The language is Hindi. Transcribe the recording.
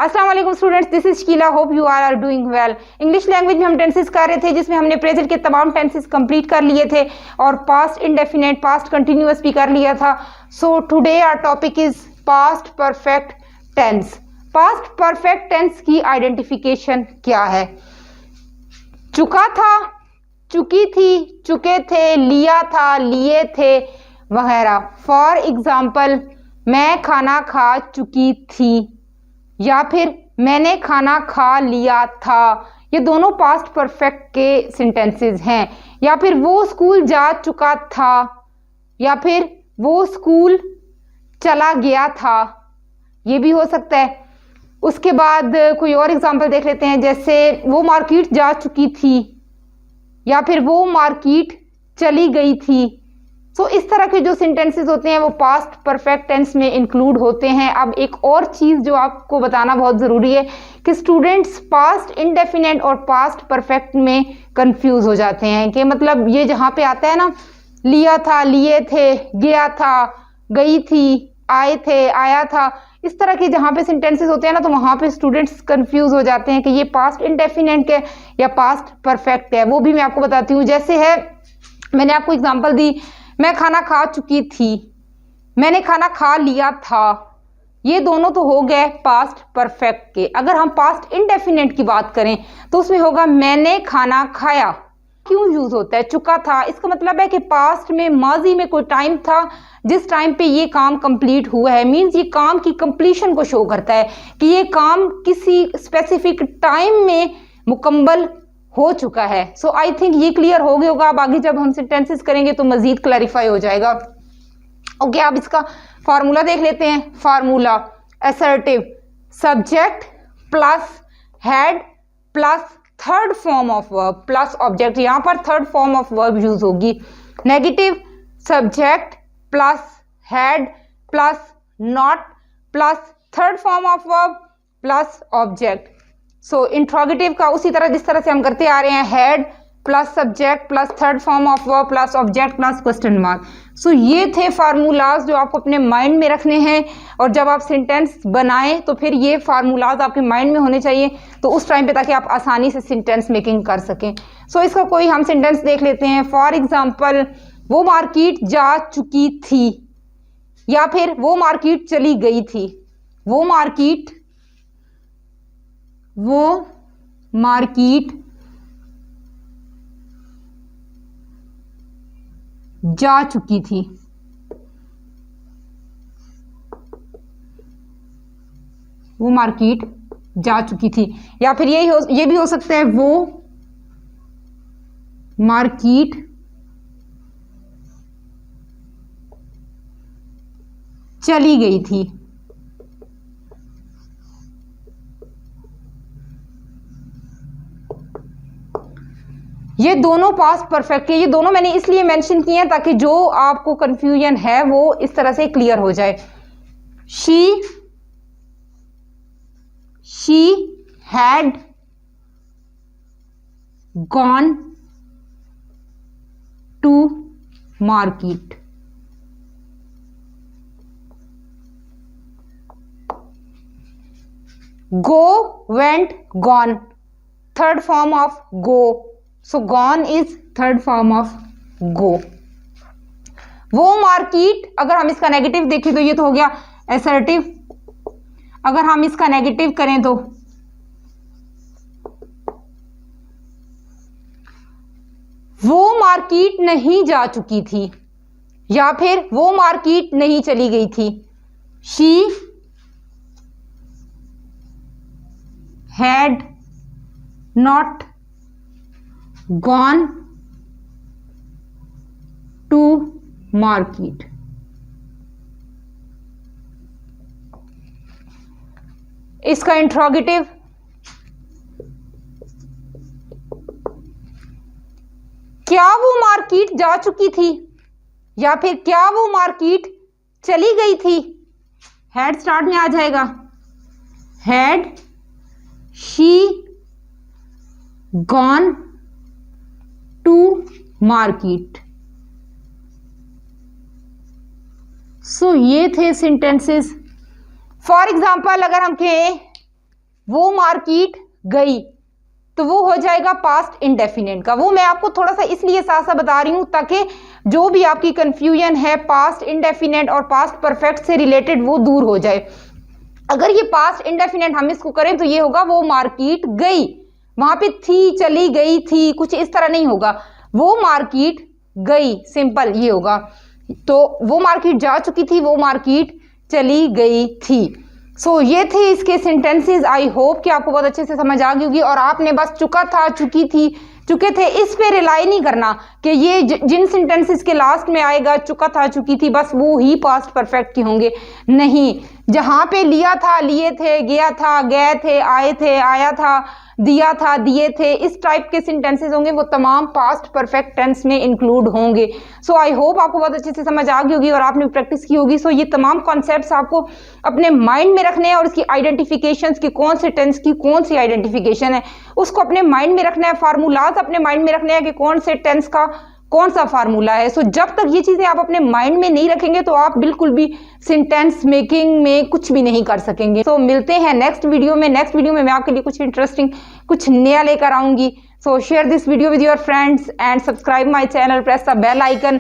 अस्सलाम वालेकुम students, this is Sheela. Hope you are doing well. English language में हम टेंसेस कर रहे थे, जिसमें हमने प्रेजेंट के तमाम टेंसेस कंप्लीट कर लिए थे और पास्ट इंडेफिनेट, पास्ट कंटिन्यूअस भी कर लिया था। So today our topic is past perfect tense. Past perfect tense की आइडेंटिफिकेशन क्या है? चुका था, चुकी थी, चुके थे, लिया था, लिए थे वगैरह। फॉर एग्जाम्पल, मैं खाना खा चुकी थी या फिर मैंने खाना खा लिया था। ये दोनों पास्ट परफेक्ट के सेंटेंसेस हैं। या फिर वो स्कूल जा चुका था या फिर वो स्कूल चला गया था, ये भी हो सकता है। उसके बाद कोई और एग्जांपल देख लेते हैं, जैसे वो मार्केट जा चुकी थी या फिर वो मार्केट चली गई थी। सो इस तरह के जो सेंटेंसेस होते हैं वो पास्ट परफेक्ट टेंस में इंक्लूड होते हैं। अब एक और चीज़ जो आपको बताना बहुत ज़रूरी है कि स्टूडेंट्स पास्ट इंडेफिनेट और पास्ट परफेक्ट में कंफ्यूज हो जाते हैं कि मतलब ये जहाँ पे आता है ना, लिया था, लिए थे, गया था, गई थी, आए थे, आया था, इस तरह के जहाँ पे सेंटेंसेस होते हैं ना, तो वहाँ पे स्टूडेंट्स कंफ्यूज हो जाते हैं कि ये पास्ट इंडेफिनेट है या पास्ट परफेक्ट है। वो भी मैं आपको बताती हूँ। जैसे है, मैंने आपको एग्जाम्पल दी, मैं खाना खा चुकी थी, मैंने खाना खा लिया था। ये दोनों तो हो गए पास्ट परफेक्ट के। अगर हम पास्ट इंडेफिनेट की बात करें तो उसमें होगा मैंने खाना खाया। क्यों यूज होता है चुका था? इसका मतलब है कि पास्ट में, माजी में कोई टाइम था जिस टाइम पे ये काम कंप्लीट हुआ है। मींस ये काम की कंप्लीशन को शो करता है कि ये काम किसी स्पेसिफिक टाइम में मुकम्मल हो चुका है। सो आई थिंक ये क्लियर हो गया होगा। अब आगे जब हम सेंटेंसेस करेंगे तो मजीद क्लैरिफाई हो जाएगा। ओके, अब इसका फार्मूला देख लेते हैं। Formula assertive, subject plus had plus third form of verb plus object. यहाँ पर third form of verb use होगी। Negative, subject plus had plus not plus third form of verb plus object. So interrogative का उसी तरह जिस तरह से हम करते आ रहे हैं, had plus subject plus third form of verb plus object plus question mark. So ये थे फार्मूलाज जो आपको अपने माइंड में रखने हैं, और जब आप सेंटेंस बनाएं तो फिर ये फार्मूलाज आपके माइंड में होने चाहिए, तो उस टाइम पे ताकि आप आसानी से सेंटेंस मेकिंग कर सकें। सो इसका कोई हम सेंटेंस देख लेते हैं। फॉर एग्जाम्पल, वो मार्केट जा चुकी थी या फिर वो मार्केट चली गई थी। वो मार्केट जा चुकी थी। वो मार्केट जा चुकी थी। या फिर ये भी हो सकता है, वो मार्केट चली गई थी। ये दोनों पास्ट परफेक्ट है। ये दोनों मैंने इसलिए मेंशन किए हैं ताकि जो आपको कंफ्यूजन है वो इस तरह से क्लियर हो जाए। She had gone to market. Go, went, gone, third form of go. So gone is third form of go. वो मार्केट, अगर हम इसका नेगेटिव देखें तो ये तो हो गया असर्टिव। अगर हम इसका नेगेटिव करें तो वो मार्केट नहीं जा चुकी थी या फिर वो मार्केट नहीं चली गई थी। She had not gone to market। इसका इंट्रोगेटिव, क्या वो मार्केट जा चुकी थी या फिर क्या वो मार्केट चली गई थी। हेड स्टार्ट में आ जाएगा। Had she gone to market. So ये थे सेंटेंसेस। फॉर एग्जाम्पल, अगर हम कहें वो मार्केट गई, तो वो हो जाएगा पास्ट इंडेफिनेट का। वो मैं आपको थोड़ा सा इसलिए साथ साथ बता रही हूं ताकि जो भी आपकी कंफ्यूजन है पास्ट इंडेफिनेट और पास्ट परफेक्ट से रिलेटेड वो दूर हो जाए। अगर ये पास्ट इंडेफिनेट हम इसको करें तो ये होगा वो मार्केट गई, वहां पे थी, चली गई थी, कुछ इस तरह नहीं होगा, वो मार्केट गई, सिंपल ये होगा। तो वो मार्केट जा चुकी थी, वो मार्केट चली गई थी। सो ये थे इसके सेंटेंसेस। आई होप कि आपको बहुत अच्छे से समझ आ गई होगी और आपने बस चुका था, चुकी थी, चुके थे इस पे रिलाई नहीं करना कि ये जिन सेंटेंसेस के लास्ट में आएगा चुका था, चुकी थी, बस वो ही पास्ट परफेक्ट के होंगे। नहीं, जहां पे लिया था, लिए थे, गया था, गए थे, आए थे, आया था, दिया था, दिए थे, इस टाइप के सेंटेंसेस होंगे वो तमाम पास्ट परफेक्ट टेंस में इंक्लूड होंगे। सो आई होप आपको बहुत अच्छे से समझ आ गई होगी और आपने प्रैक्टिस की होगी। सो ये तमाम कॉन्सेप्ट्स आपको अपने माइंड में रखने हैं और इसकी आइडेंटिफिकेशंस की, कौन से टेंस की कौन सी आइडेंटिफिकेशन है उसको अपने माइंड में रखना है, फार्मूलाज अपने माइंड में रखने हैं कि कौन से टेंस का कौन सा फार्मूला है। सो जब तक ये चीजें आप अपने माइंड में नहीं रखेंगे तो आप बिल्कुल भी सेंटेंस मेकिंग में कुछ भी नहीं कर सकेंगे। सो मिलते हैं नेक्स्ट वीडियो में। नेक्स्ट वीडियो में मैं आपके लिए कुछ इंटरेस्टिंग, कुछ नया लेकर आऊंगी। So share this video with your friends and subscribe my channel, press the bell icon